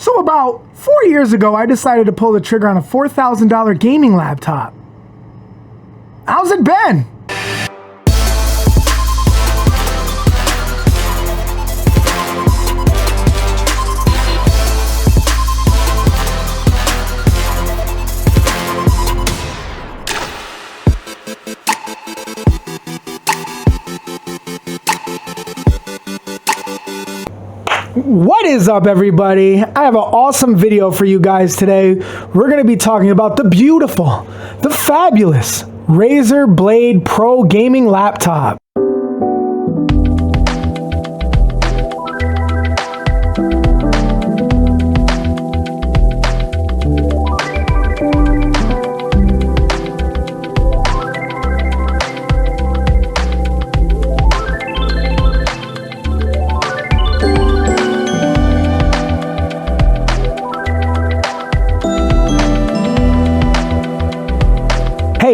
So about 4 years ago, I decided to pull the trigger on a $4,000 gaming laptop. How's it been? What is up, everybody? I have an awesome video for you guys today. We're going to be talking about the beautiful, the fabulous Razer Blade Pro gaming laptop.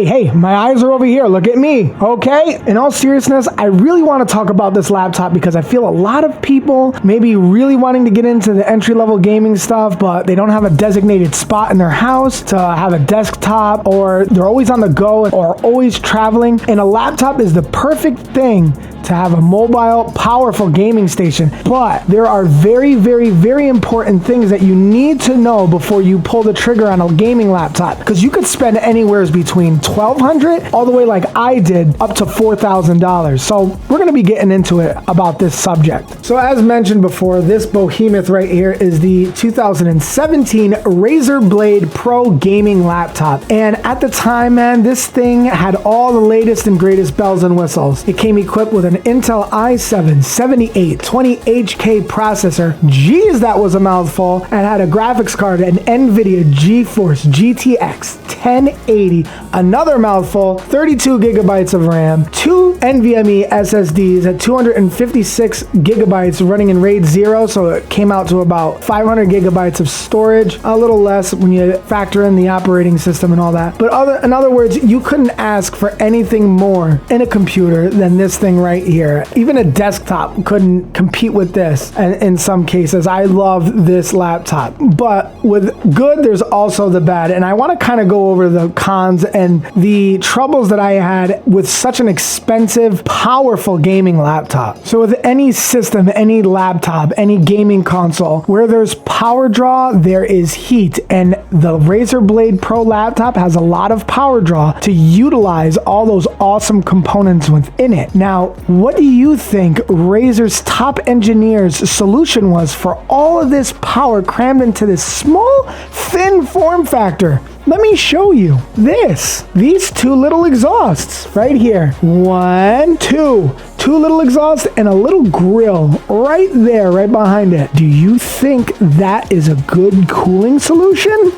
Hey, my eyes are over here. Look at me, okay? In all seriousness, I really want to talk about this laptop because I feel a lot of people may be really wanting to get into the entry-level gaming stuff, but they don't have a designated spot in their house to have a desktop, or they're always on the go or always traveling. And a laptop is the perfect thing to have a mobile, powerful gaming station. But there are very, very, very important things that you need to know before you pull the trigger on a gaming laptop, because you could spend anywhere between $1,200 all the way, like I did, up to $4,000. So we're going to be getting into it about this subject. So as mentioned before, this behemoth right here is the 2017 Razer Blade Pro gaming laptop. And at the time, man, this thing had all the latest and greatest bells and whistles. It came equipped with an Intel i7-7820HK processor. Geez, that was a mouthful. And had a graphics card, an NVIDIA GeForce GTX 1080, another mouthful, 32 gigabytes of RAM, 2 NVMe SSDs at 256 gigabytes running in RAID 0, so it came out to about 500 gigabytes of storage, a little less when you factor in the operating system and all that. But in other words, you couldn't ask for anything more in a computer than this thing right here. Even a desktop couldn't compete with this, and in some cases. I love this laptop. But with good, there's also the bad, and I want to kind of go over the cons and the troubles that I had with such an expensive, powerful gaming laptop. So with any system, any laptop, any gaming console, where there's power draw, there is heat, and the Razer Blade Pro laptop has a lot of power draw to utilize all those awesome components within it. Now, what do you think Razer's top engineers' solution was for all of this power crammed into this small, thin form factor? Let me show you these two little exhausts right here. Two little exhausts and a little grill right there, right behind it. Do you think that is a good cooling solution?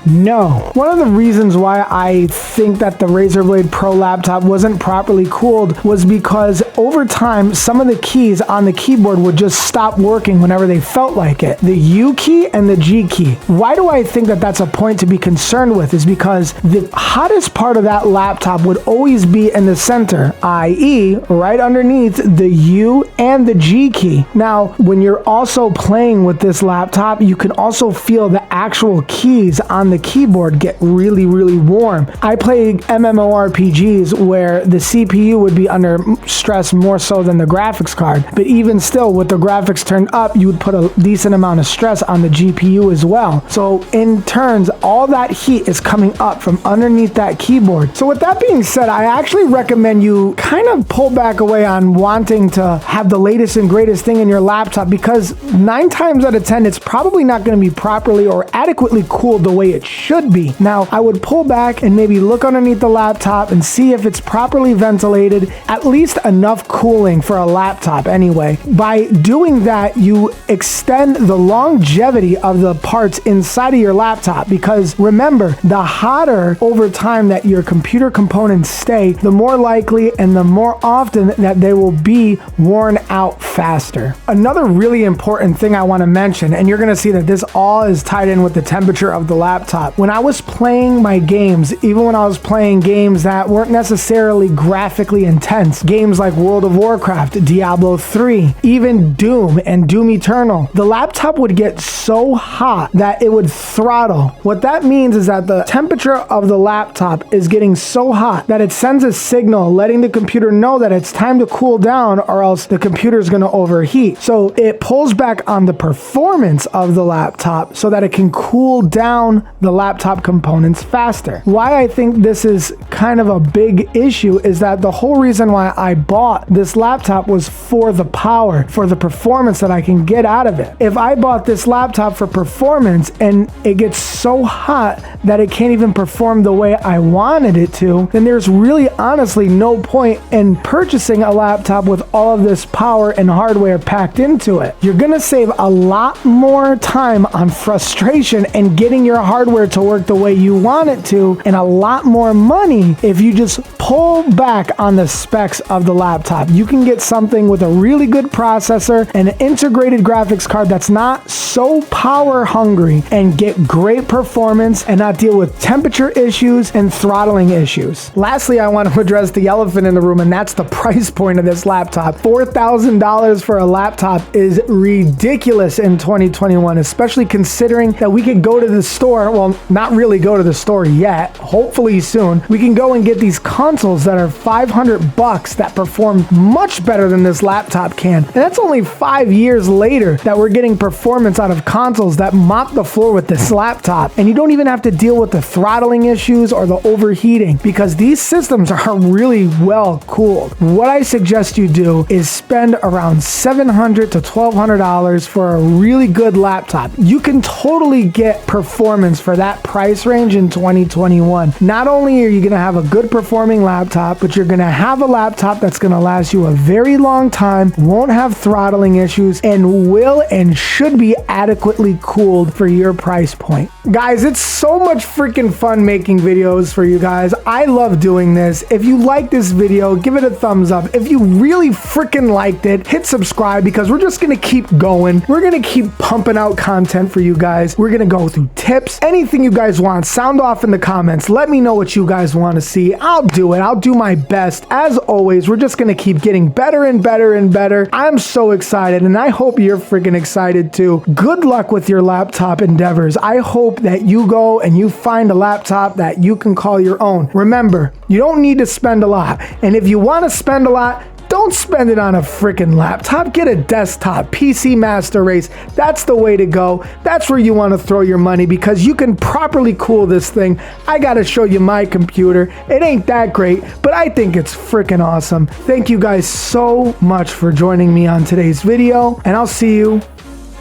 No. One of the reasons why I think that the Razer Blade Pro laptop wasn't properly cooled was because over time, some of the keys on the keyboard would just stop working whenever they felt like it. The U key and the G key. Why do I think that that's a point to be concerned with? Is because the hottest part of that laptop would always be in the center, i.e. right underneath the U and the G key. Now, when you're also playing with this laptop, you can also feel the actual keys on the keyboard get really, really warm. I play MMORPGs where the CPU would be under stress more so than the graphics card, but even still, with the graphics turned up, you would put a decent amount of stress on the GPU as well. So in turns, all that heat is coming up from underneath that keyboard. So with that being said, I actually recommend you kind of pull back away on wanting to have the latest and greatest thing in your laptop, because 9 times out of 10, it's probably not going to be properly or adequately cooled the way it should be. Now, I would pull back and maybe look underneath the laptop and see if it's properly ventilated, at least enough cooling for a laptop anyway. By doing that, you extend the longevity of the parts inside of your laptop, because remember, the hotter over time that your computer components stay, the more likely and the more often that they will be worn out faster. Another really important thing I want to mention, and you're going to see that this all is tied in with the temperature of the laptop, laptop. When I was playing my games, even when I was playing games that weren't necessarily graphically intense, games like World of Warcraft, Diablo 3, even Doom and Doom Eternal, the laptop would get so hot that it would throttle. What that means is that the temperature of the laptop is getting so hot that it sends a signal letting the computer know that it's time to cool down, or else the computer is going to overheat. So it pulls back on the performance of the laptop so that it can cool down the laptop components faster. Why I think this is kind of a big issue is that the whole reason why I bought this laptop was for the power, for the performance that I can get out of it. If I bought this laptop for performance and it gets so hot that it can't even perform the way I wanted it to, then there's really honestly no point in purchasing a laptop with all of this power and hardware packed into it. You're gonna save a lot more time on frustration and getting your hardware to work the way you want it to, and a lot more money if you just pull back on the specs of the laptop. You can get something with a really good processor and an integrated graphics card that's not so power hungry, and get great performance and not deal with temperature issues and throttling issues. Lastly, I want to address the elephant in the room, and that's the price point of this laptop. $4,000 for a laptop is ridiculous in 2021, especially considering that we could go to the store, well, not really go to the store yet, hopefully soon. We can go and get these consoles that are $500 that perform much better than this laptop can. And that's only 5 years later that we're getting performance out of consoles that mop the floor with this laptop. And you don't even have to deal with the throttling issues or the overheating, because these systems are really well cooled. What I suggest you do is spend around $700 to $1,200 for a really good laptop. You can totally get performance for that price range in 2021. Not only are you going to have a good performing laptop, but you're going to have a laptop that's going to last you a very long time, won't have throttling issues, and will and should be adequately cooled for your price point. Guys, it's so much freaking fun making videos for you guys. I love doing this. If you like this video, give it a thumbs up. If you really freaking liked it, hit subscribe, because we're just gonna keep going. We're gonna keep pumping out content for you guys. We're gonna go through tips, anything you guys want. Sound off in the comments. Let me know what you guys want to see. I'll do it. I'll do my best. As always, we're just gonna keep getting better and better and better. I'm so excited, and I hope you're freaking excited too. Good luck with your laptop endeavors. I hope that you go and you find a laptop that you can call your own. Remember, you don't need to spend a lot. And if you want to spend a lot, don't spend it on a freaking laptop. Get a desktop, PC Master Race. That's the way to go. That's where you want to throw your money, because you can properly cool this thing. I got to show you my computer. It ain't that great, but I think it's freaking awesome. Thank you guys so much for joining me on today's video, and I'll see you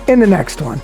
in the next one.